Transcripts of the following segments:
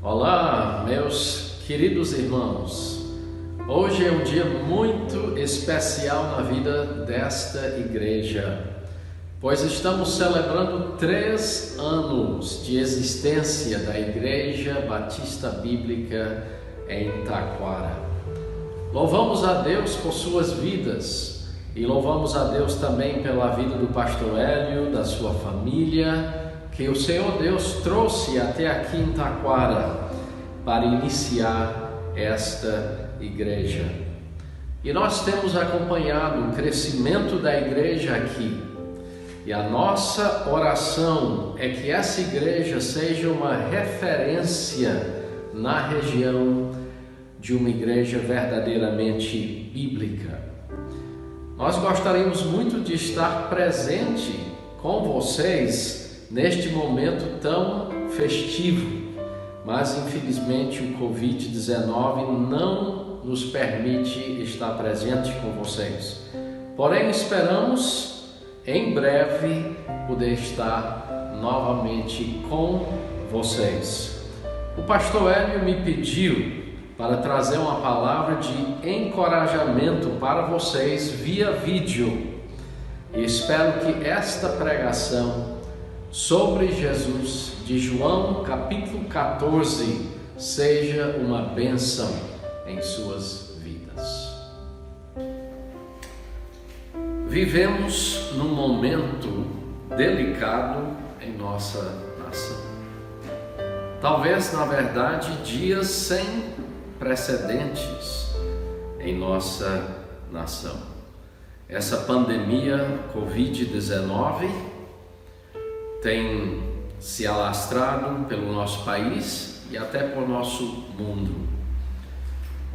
Olá, meus queridos irmãos. Hoje é um dia muito especial na vida desta igreja, pois estamos celebrando 3 anos de existência da Igreja Batista Bíblica em Taquara. Louvamos a Deus por suas vidas e louvamos a Deus também pela vida do pastor Hélio, da sua família, que o Senhor Deus trouxe até aqui em Taquara para iniciar esta igreja. E nós temos acompanhado o crescimento da igreja aqui. E a nossa oração é que essa igreja seja uma referência na região de uma igreja verdadeiramente bíblica. Nós gostaríamos muito de estar presente com vocês neste momento tão festivo, mas infelizmente o Covid-19 não nos permite estar presente com vocês. Porém, esperamos em breve poder estar novamente com vocês. O pastor Hélio me pediu para trazer uma palavra de encorajamento para vocês via vídeo. E espero que esta pregação sobre Jesus de João capítulo 14 seja uma bênção em suas vidas. Vivemos num momento delicado em nossa nação. Talvez, na verdade, dias sem precedentes em nossa nação. Essa pandemia Covid-19 tem se alastrado pelo nosso país e até por nosso mundo.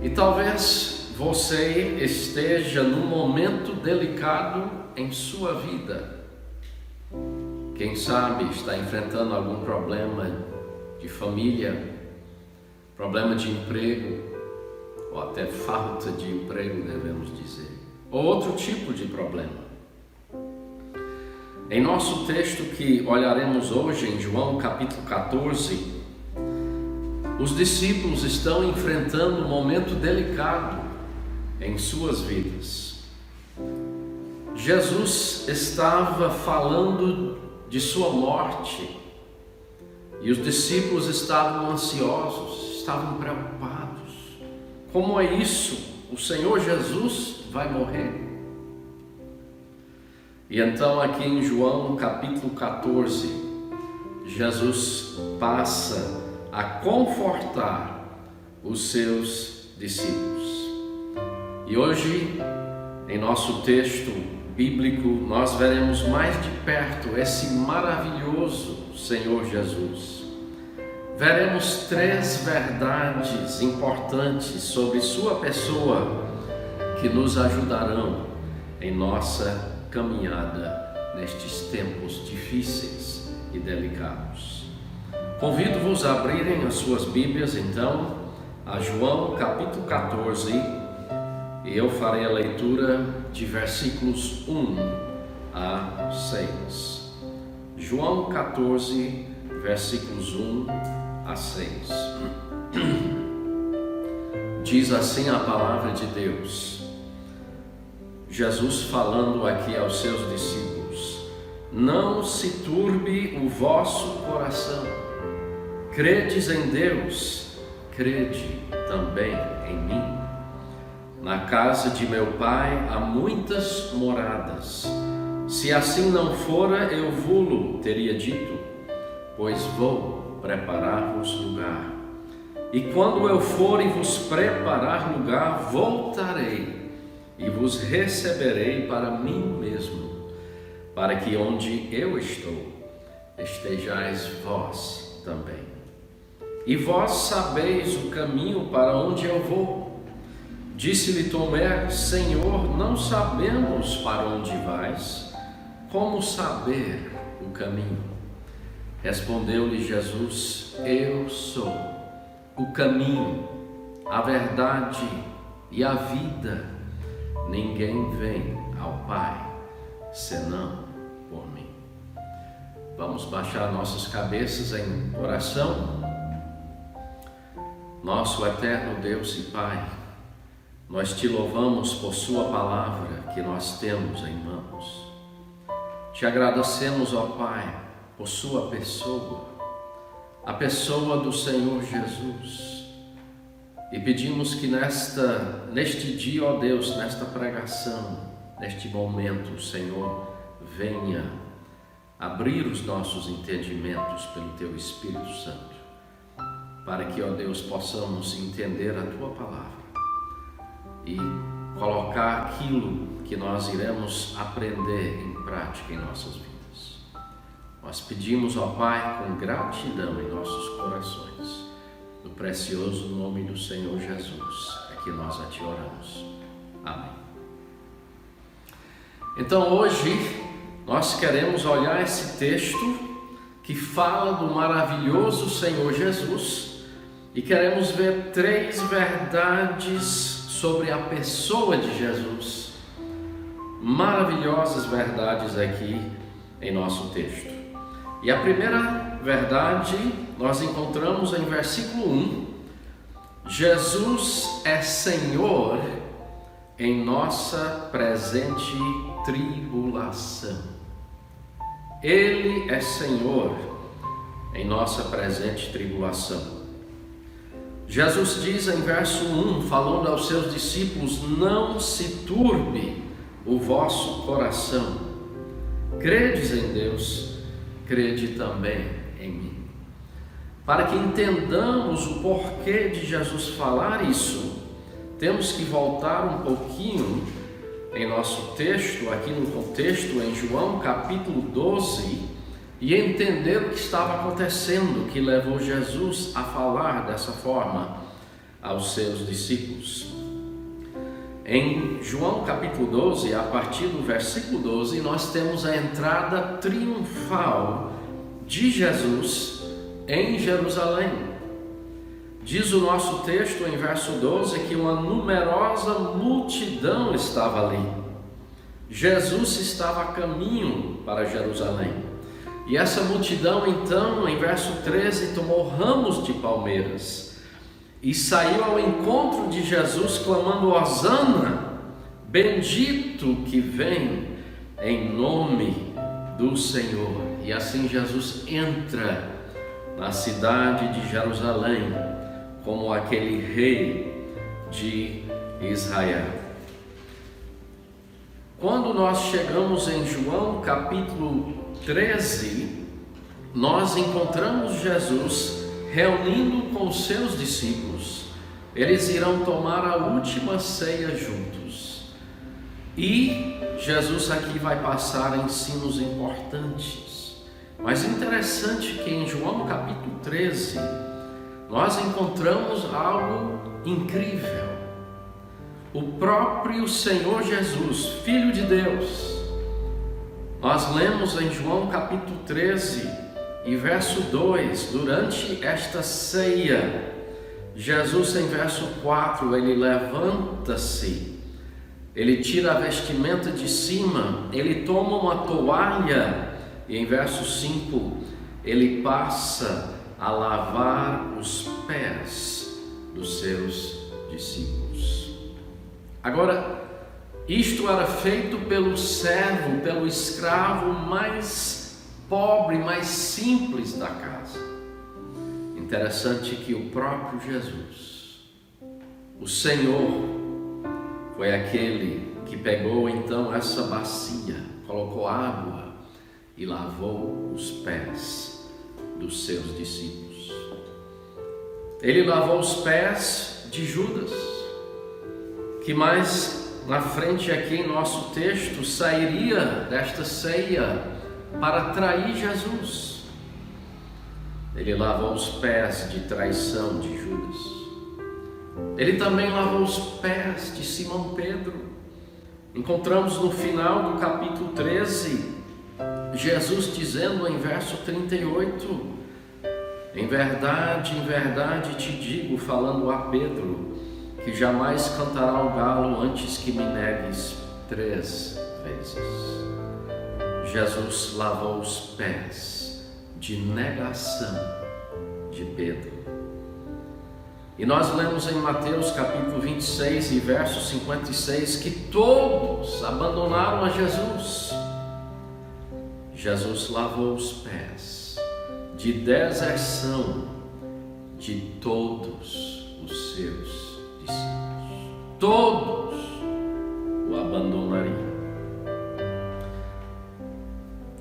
E talvez você esteja num momento delicado em sua vida. Quem sabe está enfrentando algum problema de família, problema de emprego, ou até falta de emprego, devemos dizer, ou outro tipo de problema. Em nosso texto que olharemos hoje, em João capítulo 14, os discípulos estão enfrentando um momento delicado em suas vidas. Jesus estava falando de sua morte e os discípulos estavam ansiosos, estavam preocupados. Como é isso? O Senhor Jesus vai morrer? E então aqui em João capítulo 14, Jesus passa a confortar os seus discípulos. E hoje, em nosso texto bíblico, nós veremos mais de perto esse maravilhoso Senhor Jesus. Veremos 3 verdades importantes sobre sua pessoa que nos ajudarão em nossa caminhada nestes tempos difíceis e delicados. Convido-vos a abrirem as suas Bíblias então a João capítulo 14 e eu farei a leitura de versículos 1 a 6. João 14, versículos 1 a 6. Diz assim a palavra de Deus. Jesus falando aqui aos seus discípulos: não se turbe o vosso coração. Credes em Deus, crede também em mim. Na casa de meu Pai há muitas moradas. Se assim não fora, eu vô-lo teria dito, pois vou preparar-vos lugar. E quando eu for e vos preparar lugar, voltarei e vos receberei para mim mesmo, para que onde eu estou, estejais vós também. E vós sabeis o caminho para onde eu vou. Disse-lhe Tomé: Senhor, não sabemos para onde vais, como saber o caminho? Respondeu-lhe Jesus: Eu sou o caminho, a verdade e a vida. Ninguém vem ao Pai senão por mim. Vamos baixar nossas cabeças em oração. Nosso eterno Deus e Pai, nós te louvamos por sua palavra que nós temos em mãos. Te agradecemos, ó Pai, por sua pessoa, a pessoa do Senhor Jesus. E pedimos que neste dia, ó Deus, nesta pregação, neste momento, o Senhor venha abrir os nossos entendimentos pelo Teu Espírito Santo, para que, ó Deus, possamos entender a Tua palavra e colocar aquilo que nós iremos aprender em prática em nossas vidas. Nós pedimos, ó Pai, com gratidão em nossos corações, no precioso nome do Senhor Jesus, é que nós a Te oramos. Amém. Então hoje nós queremos olhar esse texto que fala do maravilhoso Senhor Jesus e queremos ver 3 verdades sobre a pessoa de Jesus, maravilhosas verdades aqui em nosso texto. E a primeira verdade nós encontramos em versículo 1: Jesus é Senhor em nossa presente tribulação. Ele é Senhor em nossa presente tribulação. Jesus diz em verso 1, falando aos seus discípulos: não se turbe o vosso coração. Credes em Deus, crede também em mim. Para que entendamos o porquê de Jesus falar isso, temos que voltar um pouquinho em nosso texto, aqui no contexto, em João capítulo 12, e entender o que estava acontecendo, que levou Jesus a falar dessa forma aos seus discípulos. Em João capítulo 12, a partir do versículo 12, nós temos a entrada triunfal de Jesus em Jerusalém. Diz o nosso texto em verso 12 que uma numerosa multidão estava ali. Jesus estava a caminho para Jerusalém. E essa multidão então, em verso 13, tomou ramos de palmeiras e saiu ao encontro de Jesus clamando: Hosana, bendito que vem em nome do Senhor. E assim Jesus entra na cidade de Jerusalém como aquele rei de Israel. Quando nós chegamos em João capítulo 13, nós encontramos Jesus reunindo com os seus discípulos. Eles irão tomar a última ceia juntos. E Jesus aqui vai passar ensinos importantes. Mas interessante que em João capítulo 13, nós encontramos algo incrível. O próprio Senhor Jesus, Filho de Deus. Nós lemos em João capítulo 13 e verso 2, durante esta ceia, Jesus em verso 4, ele levanta-se, ele tira a vestimenta de cima, ele toma uma toalha e em verso 5, ele passa a lavar os pés dos seus discípulos. Agora, isto era feito pelo servo, pelo escravo mais pobre, mais simples da casa. Interessante que o próprio Jesus, o Senhor, foi aquele que pegou então essa bacia, colocou água e lavou os pés dos seus discípulos. Ele lavou os pés de Judas, que mais na frente aqui em nosso texto sairia desta ceia para trair Jesus. Ele lavou os pés de traição de Judas. Ele também lavou os pés de Simão Pedro. Encontramos no final do capítulo 13, Jesus dizendo em verso 38, em verdade te digo, falando a Pedro, que jamais cantará o galo antes que me negues 3 vezes. Jesus lavou os pés de negação de Pedro. E nós lemos em Mateus capítulo 26 e verso 56 que todos abandonaram a Jesus. Jesus lavou os pés de deserção de todos os seus discípulos. Todos o abandonariam.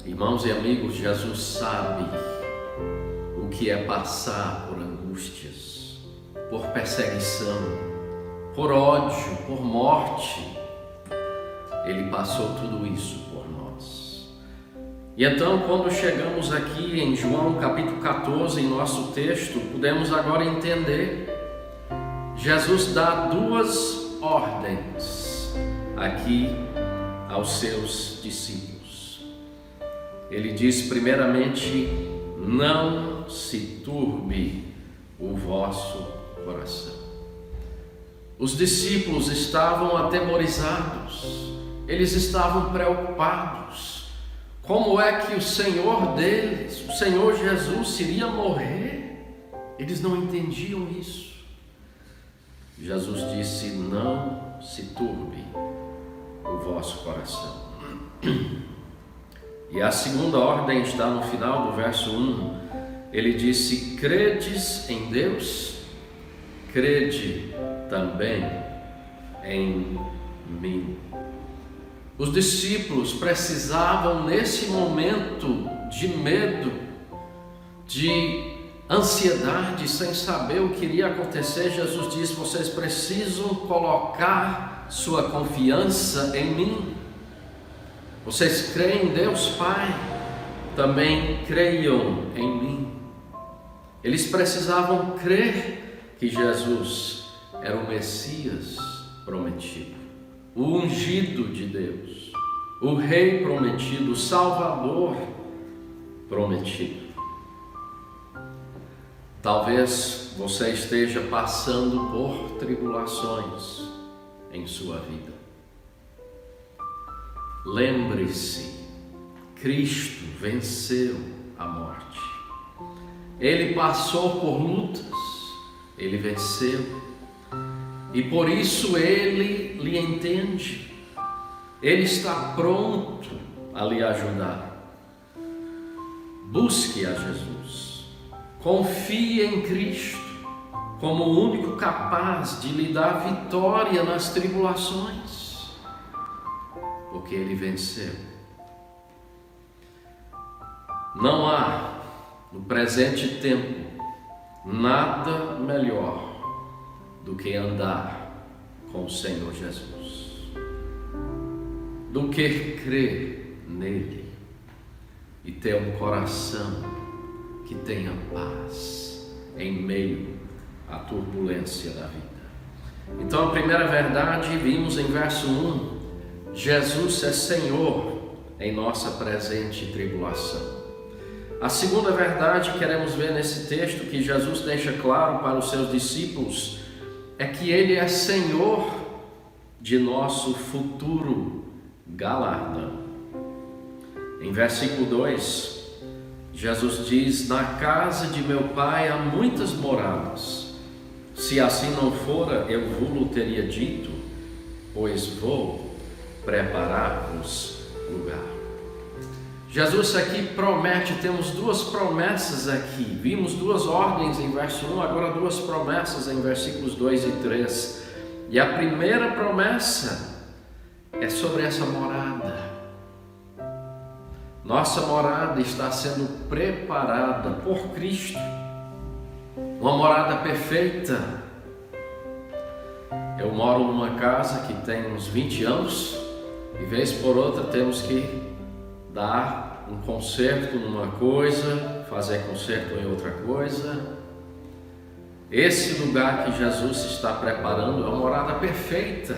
Irmãos e amigos, Jesus sabe o que é passar por angústias, por perseguição, por ódio, por morte. Ele passou tudo isso por nós. E então, quando chegamos aqui em João capítulo 14, em nosso texto, podemos agora entender. Jesus dá duas ordens aqui aos seus discípulos. Ele diz primeiramente: não se turbe o vosso coração. Os discípulos estavam atemorizados, eles estavam preocupados. Como é que o Senhor deles, o Senhor Jesus, iria morrer? Eles não entendiam isso. Jesus disse: não se turbe o vosso coração. E a segunda ordem está no final do verso 1. Ele disse: credes em Deus, crede também em mim. Os discípulos precisavam, nesse momento de medo, de ansiedade, sem saber o que iria acontecer, Jesus disse: vocês precisam colocar sua confiança em mim. Vocês creem em Deus Pai, também creiam em mim. Eles precisavam crer que Jesus era o Messias prometido, o ungido de Deus, o Rei prometido, o Salvador prometido. Talvez você esteja passando por tribulações em sua vida. Lembre-se, Cristo venceu a morte. Ele passou por lutas, ele venceu. E por isso ele lhe entende. Ele está pronto a lhe ajudar. Busque a Jesus. Confie em Cristo como o único capaz de lhe dar vitória nas tribulações, porque ele venceu. Não há no presente tempo nada melhor do que andar com o Senhor Jesus, do que crer nele e ter um coração que tenha paz em meio à turbulência da vida. Então, a primeira verdade, vimos em verso 1, Jesus é Senhor em nossa presente tribulação. A segunda verdade que queremos ver nesse texto, que Jesus deixa claro para os seus discípulos, é que Ele é Senhor de nosso futuro galardão. Em versículo 2, Jesus diz: na casa de meu Pai há muitas moradas. Se assim não fora, eu vos teria dito, pois vou preparar-vos lugar. Jesus aqui promete, temos duas promessas aqui. Vimos duas ordens em verso 1, agora duas promessas em versículos 2 e 3. E a primeira promessa é sobre essa morada. Nossa morada está sendo preparada por Cristo, uma morada perfeita. Eu moro numa casa que tem uns 20 anos e vez por outra temos que dar um conserto numa coisa, fazer conserto em outra coisa. Esse lugar que Jesus está preparando é uma morada perfeita,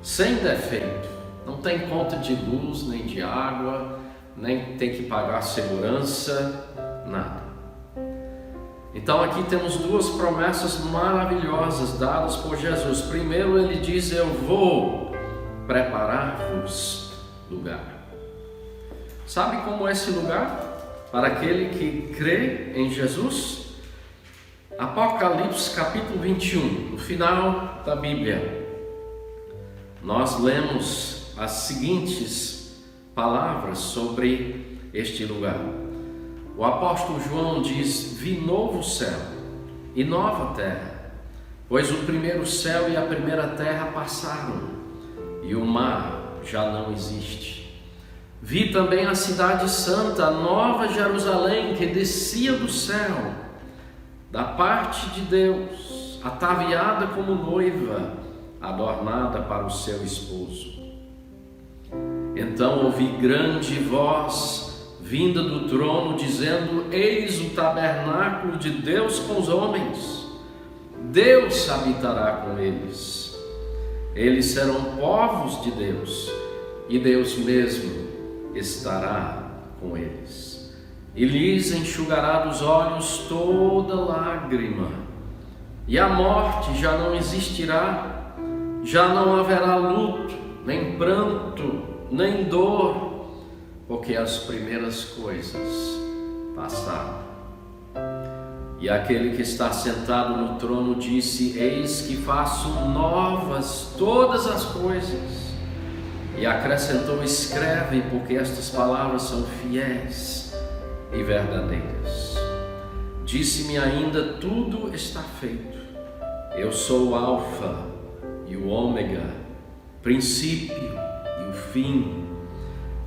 sem defeito. Não tem conta de luz, nem de água, nem tem que pagar segurança, nada. Então aqui temos duas promessas maravilhosas dadas por Jesus. Primeiro ele diz: eu vou preparar-vos lugar. Sabe como é esse lugar? Para aquele que crê em Jesus, Apocalipse capítulo 21, no final da Bíblia, nós lemos as seguintes palavras sobre este lugar. O apóstolo João diz: vi novo céu e nova terra, pois o primeiro céu e a primeira terra passaram, e o mar já não existe. Vi também a cidade santa, a nova Jerusalém, que descia do céu, da parte de Deus, ataviada como noiva, adornada para o seu esposo. Então ouvi grande voz vinda do trono, dizendo: eis o tabernáculo de Deus com os homens, Deus habitará com eles. Eles serão povos de Deus, e Deus mesmo estará com eles. E lhes enxugará dos olhos toda lágrima, e a morte já não existirá, já não haverá luto, nem pranto, nem dor, porque as primeiras coisas passaram. E aquele que está sentado no trono disse: eis que faço novas todas as coisas. E acrescentou: escreve, porque estas palavras são fiéis e verdadeiras. Disse-me ainda: tudo está feito. Eu sou o Alfa e o Ômega, princípio e o fim.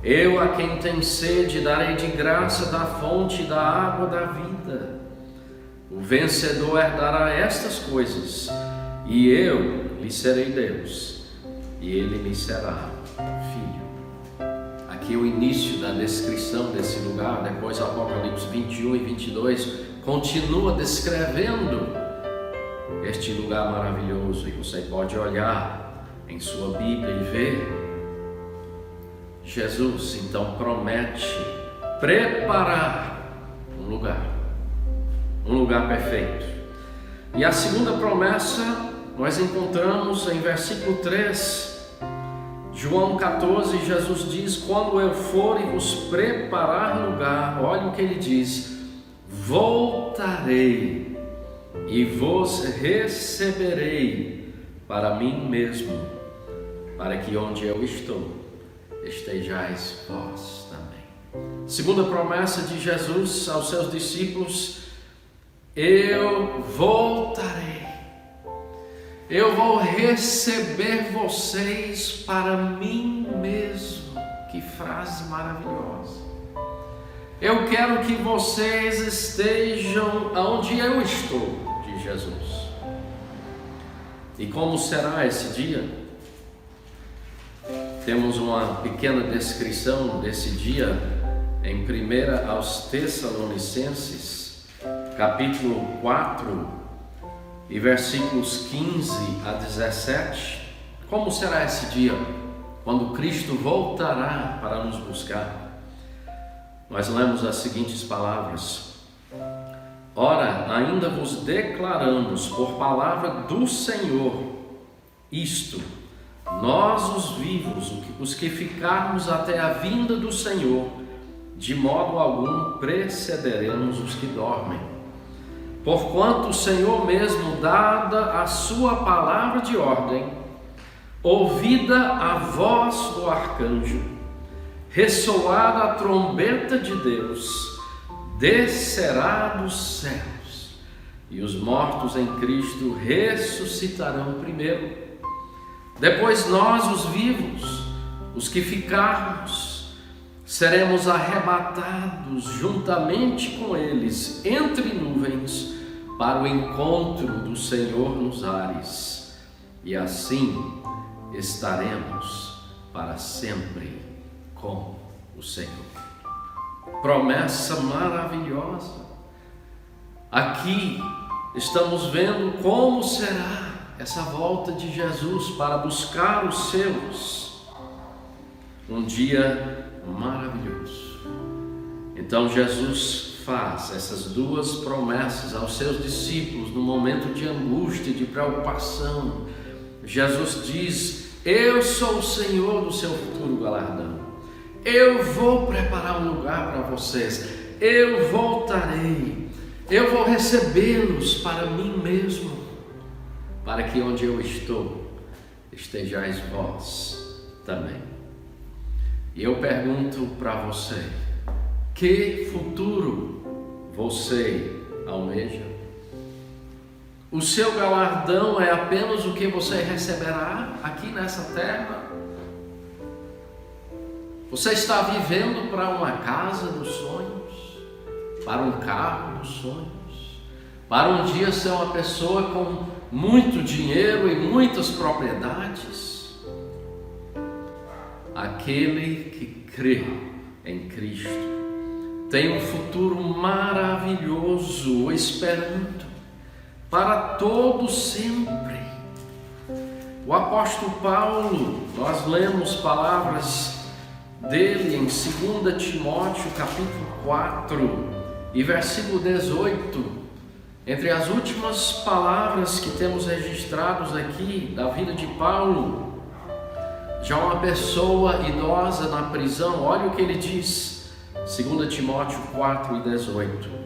Eu, a quem tem sede, darei de graça da fonte da água da vida. O vencedor herdará estas coisas, e eu lhe serei Deus, e ele me será filho. Aqui o início da descrição desse lugar, depois Apocalipse 21 e 22, continua descrevendo este lugar maravilhoso, e você pode olhar em sua Bíblia e ver. Jesus então promete preparar um lugar perfeito. E a segunda promessa nós encontramos em versículo 3, João 14, Jesus diz: quando eu for e vos preparar lugar, olha o que ele diz: voltarei e vos receberei para mim mesmo, para que onde eu estou, estejais vós também. Segunda promessa de Jesus aos seus discípulos: eu voltarei, eu vou receber vocês para mim mesmo. Que frase maravilhosa! Eu quero que vocês estejam onde eu estou, diz Jesus. E como será esse dia? Temos uma pequena descrição desse dia em 1 aos Tessalonicenses, capítulo 4, e versículos 15 a 17. Como será esse dia, quando Cristo voltará para nos buscar? Nós lemos as seguintes palavras: ora, ainda vos declaramos por palavra do Senhor isto: nós os vivos, os que ficarmos até a vinda do Senhor, de modo algum precederemos os que dormem. Porquanto o Senhor mesmo, dada a sua palavra de ordem, ouvida a voz do arcanjo, ressoada a trombeta de Deus, descerá dos céus, e os mortos em Cristo ressuscitarão primeiro. Depois nós, os vivos, os que ficarmos, seremos arrebatados juntamente com eles entre nuvens para o encontro do Senhor nos ares, e assim estaremos para sempre com o Senhor. Promessa maravilhosa. Aqui estamos vendo como será essa volta de Jesus para buscar os seus. Um dia maravilhoso. Então Jesus faz essas duas promessas aos seus discípulos no momento de angústia, de preocupação. Jesus diz: eu sou o Senhor do seu futuro galardão. Eu vou preparar um lugar para vocês. Eu voltarei. Eu vou recebê-los para mim mesmo, para que onde eu estou, estejais vós também. E eu pergunto para você, que futuro você almeja? O seu galardão é apenas o que você receberá aqui nessa terra? Você está vivendo para uma casa dos sonhos, para um carro dos sonhos, para um dia ser uma pessoa com muito dinheiro e muitas propriedades? Aquele que crê em Cristo tem um futuro maravilhoso esperando para todo sempre. O apóstolo Paulo, nós lemos palavras dele em 2 Timóteo capítulo 4 e versículo 18, entre as últimas palavras que temos registrados aqui da vida de Paulo, já uma pessoa idosa na prisão. Olha o que ele diz, 2 Timóteo 4 e 18: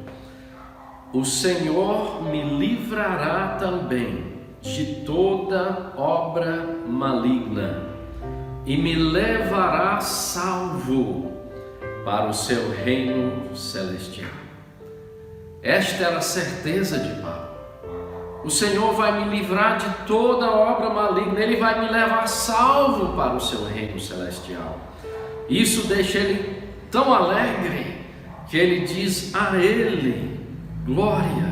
o Senhor me livrará também de toda obra maligna e me levará salvo para o seu reino celestial. Esta era a certeza de Paulo. O Senhor vai me livrar de toda obra maligna, Ele vai me levar salvo para o seu reino celestial. Isso deixa ele tão alegre que ele diz: a Ele glória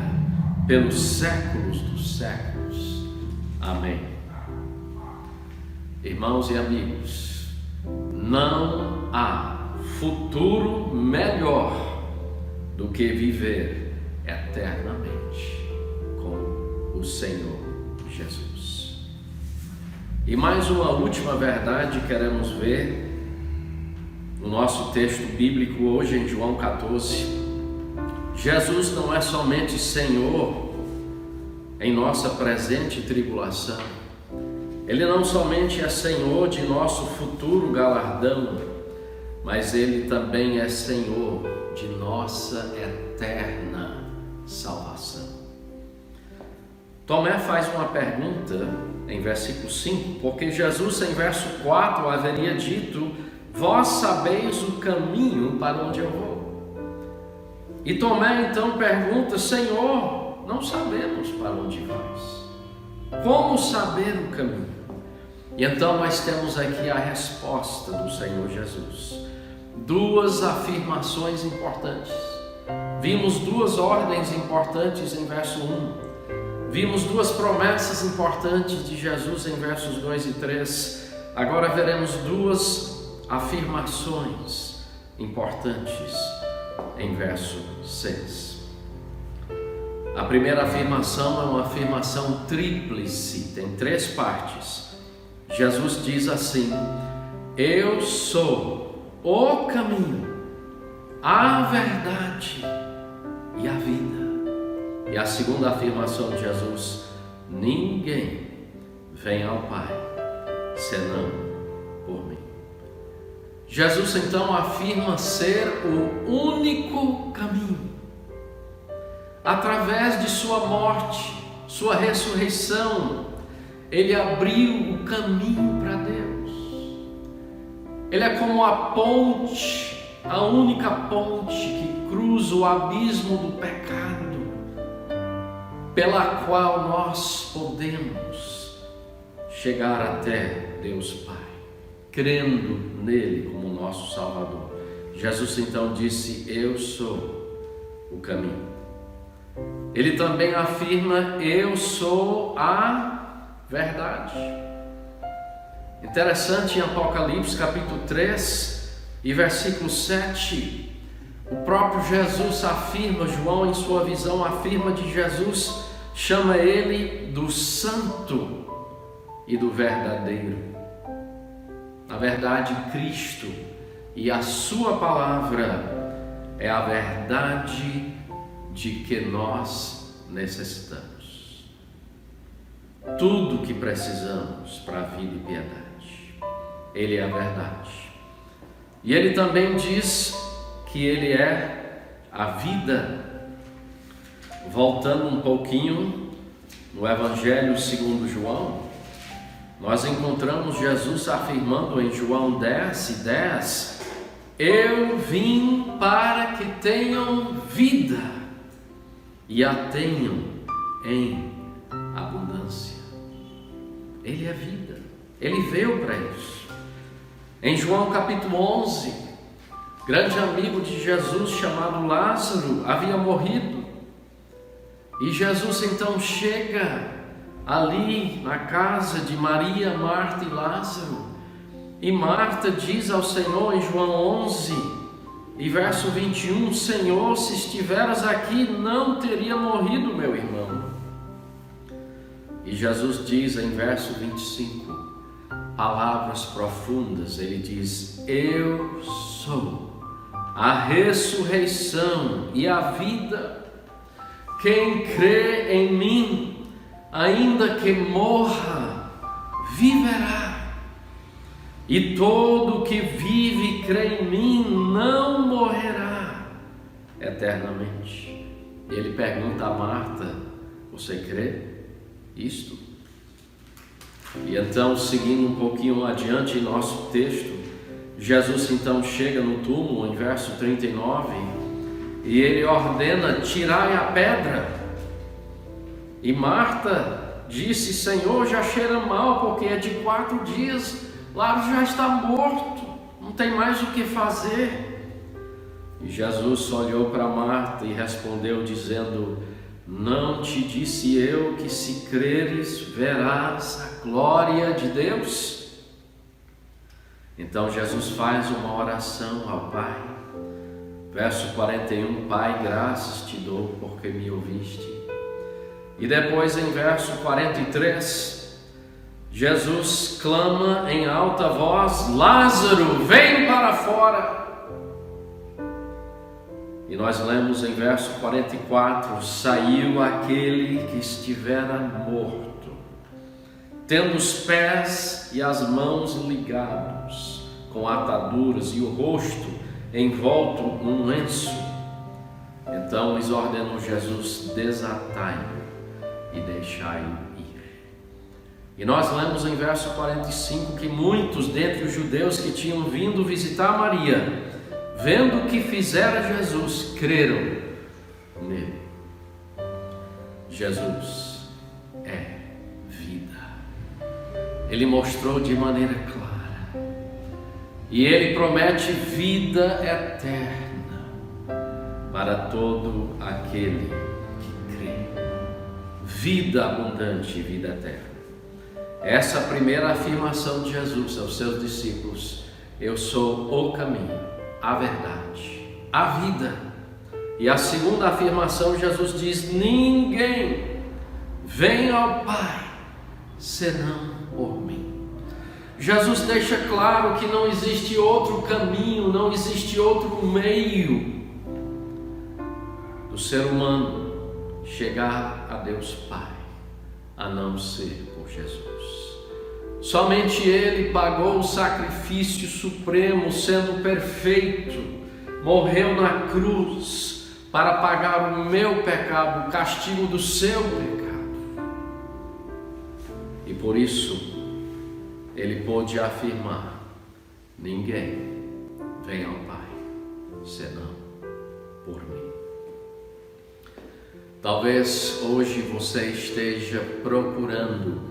pelos séculos dos séculos. Amém. Irmãos e amigos, não há futuro melhor do que viver eternamente com o Senhor Jesus. E mais uma última verdade queremos ver no nosso texto bíblico hoje em João 14. Jesus não é somente Senhor em nossa presente tribulação. Ele não somente é Senhor de nosso futuro galardão, mas Ele também é Senhor de nossa eterna salvação. Tomé faz uma pergunta em versículo 5, porque Jesus em verso 4 haveria dito: vós sabeis o caminho para onde eu vou. E Tomé então pergunta: Senhor, não sabemos para onde vais. Como saber o caminho? E então nós temos aqui a resposta do Senhor Jesus. Duas afirmações importantes. Vimos duas ordens importantes em verso 1. Vimos duas promessas importantes de Jesus em versos 2 e 3. Agora veremos duas afirmações importantes em verso 6. A primeira afirmação é uma afirmação tríplice, tem três partes. Jesus diz assim: eu sou o caminho, a verdade e a vida. E a segunda afirmação de Jesus: ninguém vem ao Pai senão por mim. Jesus então afirma ser o único caminho. Através de sua morte, sua ressurreição, Ele abriu o caminho para Deus. Ele é como a ponte, a única ponte que cruza o abismo do pecado, pela qual nós podemos chegar até Deus Pai, crendo nele como nosso Salvador. Jesus então disse: eu sou o caminho. Ele também afirma: eu sou a verdade. Interessante, em Apocalipse capítulo 3 e versículo 7, o próprio Jesus afirma, João em sua visão afirma de Jesus, chama ele do santo e do verdadeiro. Na verdade, Cristo e a sua palavra é a verdade de que nós necessitamos. Tudo que precisamos para a vida e piedade. Ele é a verdade. E ele também diz que ele é a vida. voltando um pouquinho no Evangelho segundo João, nós encontramos Jesus afirmando em João 10:10: eu vim para que tenham vida e a tenham em abundância. Ele é vida, Ele veio para isso. Em João capítulo 11, grande amigo de Jesus chamado Lázaro havia morrido, e Jesus então chega ali na casa de Maria, Marta e Lázaro, e Marta diz ao Senhor em João 11 e verso 21: Senhor, se estiveras aqui, não teria morrido meu irmão. E Jesus diz em verso 25 palavras profundas. Ele diz: eu sou a ressurreição e a vida. Quem crê em mim, ainda que morra, viverá. E todo que vive e crê em mim não morrerá eternamente. Ele pergunta a Marta: você crê isto? E então, seguindo um pouquinho adiante em nosso texto, Jesus então chega no túmulo em verso 39 e ele ordena: tirai a pedra. E Marta disse: Senhor, já cheira mal, porque é de 4 dias, Lázaro já está morto, não tem mais o que fazer. E Jesus olhou para Marta e respondeu dizendo: não te disse eu que se creres verás a glória de Deus? Então Jesus faz uma oração ao Pai. Verso 41: Pai, graças te dou porque me ouviste. E depois em verso 43, Jesus clama em alta voz: Lázaro, vem para fora. E nós lemos em verso 44: saiu aquele que estivera morto, tendo os pés e as mãos ligados com ataduras e o rosto envolto num lenço. Então lhes ordenou Jesus: desatai-o e deixai-o ir. E nós lemos em verso 45 que muitos dentre os judeus que tinham vindo visitar Maria, vendo o que fizera Jesus, creram nele. Jesus é vida. Ele mostrou de maneira clara. E ele promete vida eterna para todo aquele que crê. Vida abundante e vida eterna. Essa é a primeira afirmação de Jesus aos seus discípulos: eu sou o caminho, a verdade, a vida. E a segunda afirmação, Jesus diz: ninguém vem ao Pai senão por mim. Jesus deixa claro que não existe outro caminho, não existe outro meio do ser humano chegar a Deus Pai, a não ser por Jesus. Somente Ele pagou o sacrifício supremo, sendo perfeito, morreu na cruz para pagar o meu pecado, o castigo do seu pecado. E por isso Ele pôde afirmar: ninguém vem ao Pai senão por mim. Talvez hoje você esteja procurando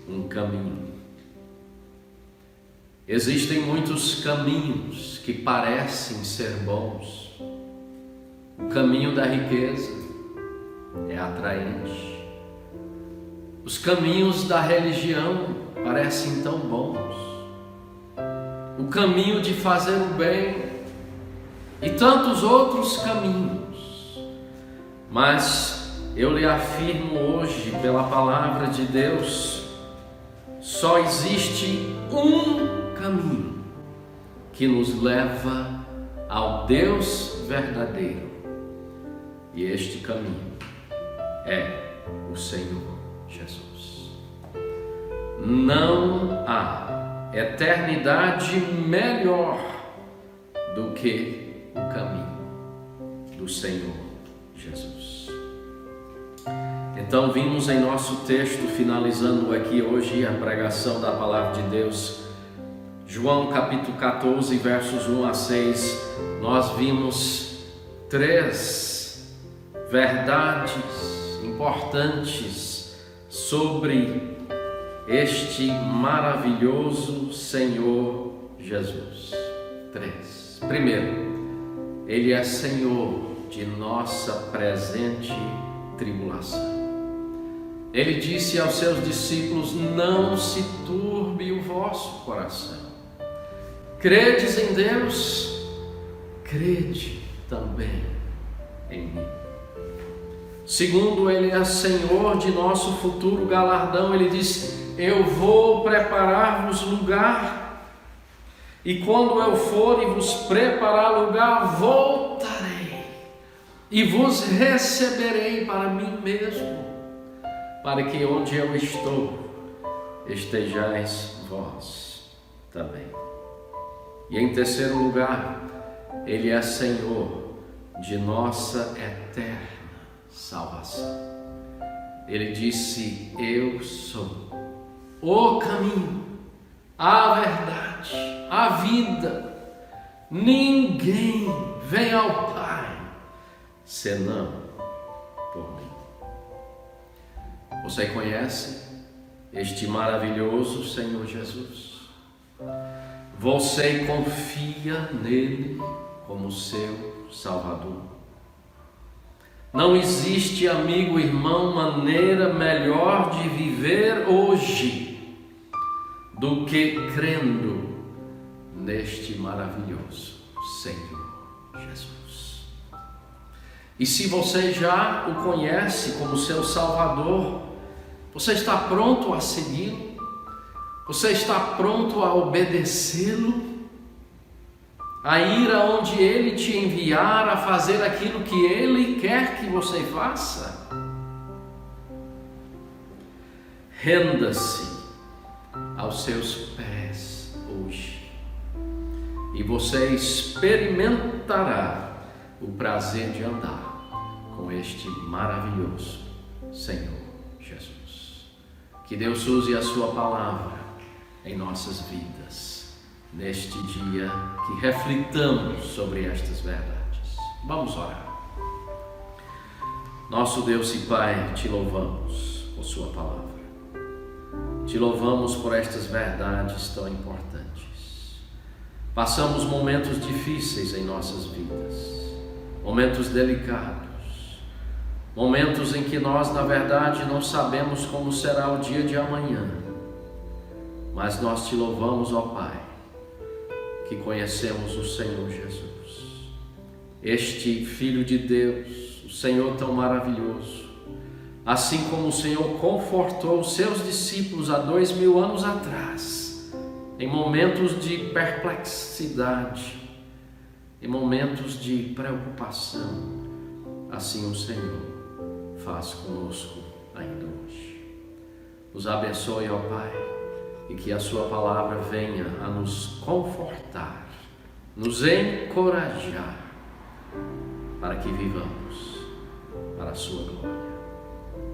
um caminho. Existem muitos caminhos que parecem ser bons. O caminho da riqueza é atraente. Os caminhos da religião parecem tão bons. O caminho de fazer o bem e tantos outros caminhos. Mas eu lhe afirmo hoje, pela palavra de Deus, só existe um caminho que nos leva ao Deus verdadeiro. E este caminho é o Senhor Jesus. Não há eternidade melhor do que o caminho do Senhor Jesus. Então vimos em nosso texto, finalizando aqui hoje a pregação da Palavra de Deus, João capítulo 14, versos 1 a 6, nós vimos 3 verdades importantes sobre este maravilhoso Senhor Jesus. 3. Primeiro, Ele é Senhor de nossa presente tribulação. Ele disse aos seus discípulos: não se turbe o vosso coração. Credes em Deus, crede também em mim. Segundo, Ele é Senhor de nosso futuro galardão. Ele diz: eu vou preparar-vos lugar, e quando eu for e vos preparar lugar, voltarei e vos receberei para mim mesmo, para que onde eu estou, estejais vós também. E em terceiro lugar, Ele é Senhor de nossa eterna salvação. Ele disse: eu sou o caminho, a verdade, a vida. Ninguém vem ao Pai senão por mim. Você conhece este maravilhoso Senhor Jesus? Você confia nele como seu Salvador? Não existe, amigo, irmão, maneira melhor de viver hoje do que crendo neste maravilhoso Senhor Jesus. E se você já o conhece como seu Salvador, você está pronto a segui-lo? Você está pronto a obedecê-lo? A ir aonde Ele te enviar, a fazer aquilo que Ele quer que você faça? Renda-se aos seus pés hoje, e você experimentará o prazer de andar com este maravilhoso Senhor Jesus. Que Deus use a sua palavra em nossas vidas, neste dia, que reflitamos sobre estas verdades. Vamos orar. Nosso Deus e Pai, te louvamos por sua palavra. Te louvamos por estas verdades tão importantes. Passamos momentos difíceis em nossas vidas, momentos delicados, momentos em que nós, na verdade, não sabemos como será o dia de amanhã. Mas nós te louvamos, ó Pai, que conhecemos o Senhor Jesus, este Filho de Deus, o Senhor tão maravilhoso. Assim como o Senhor confortou os seus discípulos há 2000 anos atrás, em momentos de perplexidade, em momentos de preocupação, assim o Senhor faz conosco ainda hoje. Nos abençoe, ó Pai, e que a sua palavra venha a nos confortar, nos encorajar, para que vivamos para a sua glória.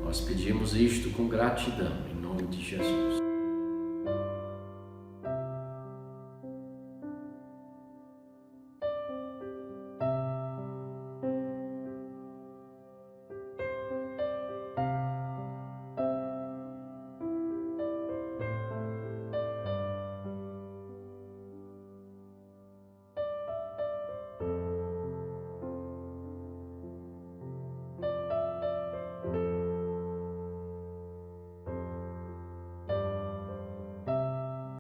Nós pedimos isto com gratidão, em nome de Jesus.